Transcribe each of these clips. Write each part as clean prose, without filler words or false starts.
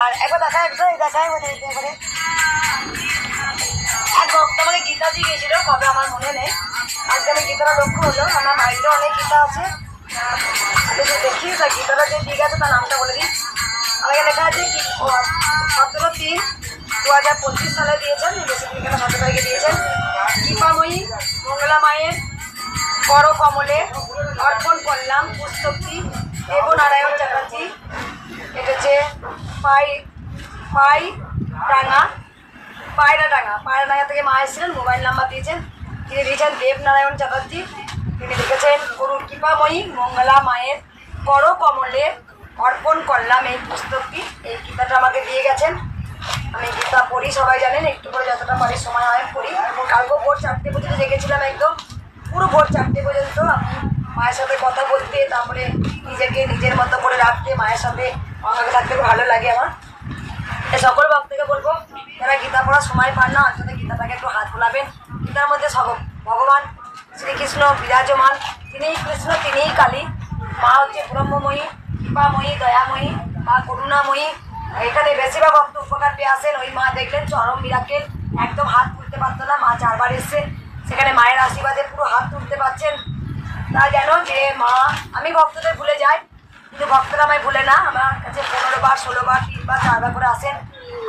আর একবার দেখা একদম দেখায় এবারে এক ভক্ত আমাকে গীতা দিয়ে গিয়েছিল, কবে আমার মনে নেই। আজকে আমি গীতাটা লক্ষ্য হলো, আমার বাড়িতে অনেক গীতা আছে, দেখি তা গীতাটা যে দিয়ে গেছে তার নামটা বলে দিই। আমাকে লেখা আছে কি 17/3/2025 সালে দিয়েছেন, বেশি দিন কেন 17 তারিখে দিয়েছেন। কৃপাময়ী মঙ্গলা মায়ের বড় কমলে অর্পণ করলাম পুস্তকটি দেবনারায়ণ চ্যাটার্জি। এটা হচ্ছে পায়রাডাঙ্গা থেকে মা এসেছিলেন, মোবাইল নাম্বার দিয়েছেন। তিনি দিয়েছেন দেবনারায়ণ চ্যাটার্জি। তিনি লিখেছেন গুরু কৃপাময়ী মঙ্গলা মায়ের বড় কমলে অর্পণ করলাম এই পুস্তকটি। এই গীতাটা আমাকে দিয়ে গেছেন। আমি গীতা পড়ি, সবাই জানেন, একটু করে যতটা পারি সময় হয় পড়ি। কালকে ভোর 4টে পর্যন্ত জেগেছিলাম, একদম পুরো ভোর 4টে পর্যন্ত আমি মায়ের সাথে কথা বলতে, তারপরে নিজেকে নিজের মতো করে রাখতে, মায়ের সাথে আমাকে থাকতে ভালো লাগে আমার। সকল ভক্তকে বলবো যারা গীতা পড়ার সময় পান না, অন্তত গীতাটাকে একটু হাত বোলাবেন। গীতার মধ্যে ভগবান শ্রীকৃষ্ণ বিরাজমান, তিনিই কৃষ্ণ তিনিই কালী। মা হচ্ছে ব্রহ্মময়ী, কৃপাময়ী, দয়াময়ী, মা করুণাময়ী। এখানে বেশিরভাগ ভক্ত উপকার পেয়ে আসেন। ওই মা দেখলেন চরম মিরাকেল, একদম হাত তুলতে পারতো না, মা 4বার এসছে, সেখানে মায়ের আশীর্বাদে পুরো হাত তুলতে পারছেন। তা জানো যে মা, আমি ভক্তদের ভুলে যাই, কিন্তু ভক্তরা আমায় ভুলে না। আমার কাছে 15 বার 16 বার 3 বার 4 বার করে আসেন।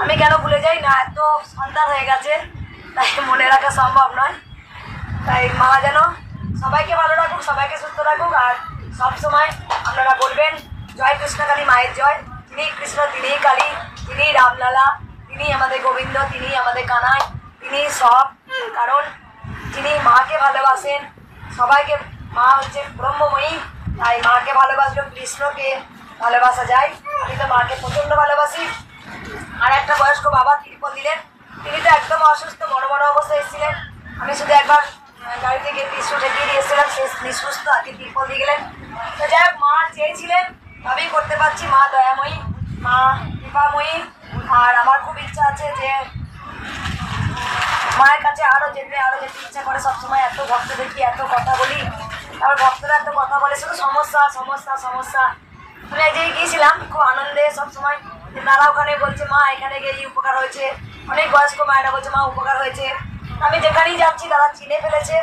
আমি কেন ভুলে যাই না, এত সন্তান হয়ে গেছে, তাই মনে রাখা সম্ভব নয়। তাই মা যেন সবাইকে ভালো রাখুক, সবাইকে সুস্থ রাখুক। আর সবসময় আপনারা বলবেন জয় কৃষ্ণকালী মায়ের জয়। তিনিই কৃষ্ণ তিনিই কালী, তিনিই রামলালা, তিনিই আমাদের গোবিন্দ, তিনিই আমাদের কানাই, তিনিই সব। কারণ তিনি মাকে ভালোবাসেন, সবাইকে। মা হচ্ছে ব্রহ্মময়ী, তাই মাকে ভালোবাসলেও কৃষ্ণকে ভালোবাসা যায়। আমি তো মাকে প্রচণ্ড ভালোবাসি। আর একটা বয়স্ক বাবা তিরপল দিলেন, তিনি তো একদম অসুস্থ, বড় বড় অবস্থায় এসেছিলেন। আমি শুধু একবার গাড়িতে গিয়ে টিস্যু ঠেকিয়ে দিয়ে এসেছিলাম, শেষ নিঃসুস্থ, আগে তিরপল দিয়ে গেলেন। তো যাই হোক, মা চেয়েছিলেন তবেই করতে পারছি। মা দয়াময়ী, মা কৃপাময়ী। আর আমার খুব ইচ্ছা আছে যে মায়ের কাছে আরও যেতে ইচ্ছা করে সবসময়। এত ভক্ত দেখি, এত কথা বলি, তারপর ভক্তরা এত কথা বলে, শুধু সমস্যা সমস্যা সমস্যা। আমি এক জায়গায় গিয়েছিলাম খুব আনন্দে, সবসময় তারা ওখানে বলছে মা এখানে গেলে উপকার হয়েছে। অনেক বয়স্ক মায়েরা বলছে মা উপকার হয়েছে। আমি যেখানেই যাচ্ছি তারা চিনে ফেলেছে,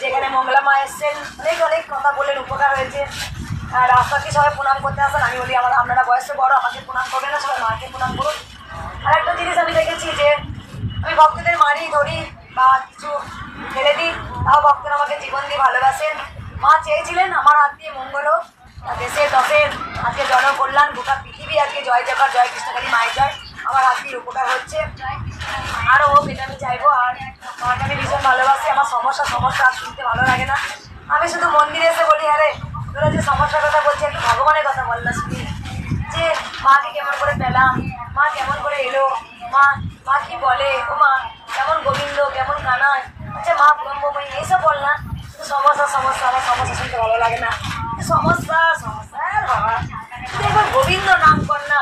যেখানে মঙ্গলা মা এসছেন, অনেক কথা বললেন, উপকার হয়েছে। রাস্তাতে সবাই প্রণাম করতে আসেন। আমি বলি আপনারা বয়সে বড়, আমাকে প্রণাম করবেন না, সবাই মাকে প্রণাম করুন। আর একটা জিনিস আমি দেখেছি যে আমি ভক্তদের মারি ধরি বা কিছু ফেলে দিই, তাও ভক্তরা আমাকে জীবন দিয়ে ভালোবাসেন। মা চেয়েছিলেন আমার হাত দিয়ে মঙ্গল হোক, দেশে দশের আজকে জনকল্যাণ, গোটা পৃথিবী আজকে জয় জয়কার, জয় কৃষ্ণকালী মায়ের জয়। আমার হাত দিয়ে উপকার হচ্ছে, আরও হোক, এটা আমি চাইবো। আর মাকে আমি ভীষণ ভালোবাসি। আমার সমস্যা আর শুনতে ভালো লাগে না। আমি শুধু মন্দিরে এসে বলি, আরে তোরা যে সমস্যার কথা বলছি, একটু ভগবানের কথা বল না শুনি, যে মাকে কেমন করে পেলাম, মা কেমন করে এলো, মা কি বলে, ও মা কেমন গোবিন্দ, কেমন কানায়, আচ্ছা মা ব্রহ্মময়ী, এইসব বল না। শুধু সমস্যা আমার সমস্যা শুনতে ভালো লাগে না। সমস্যা বাবা, একবার গোবিন্দ নাম কর না,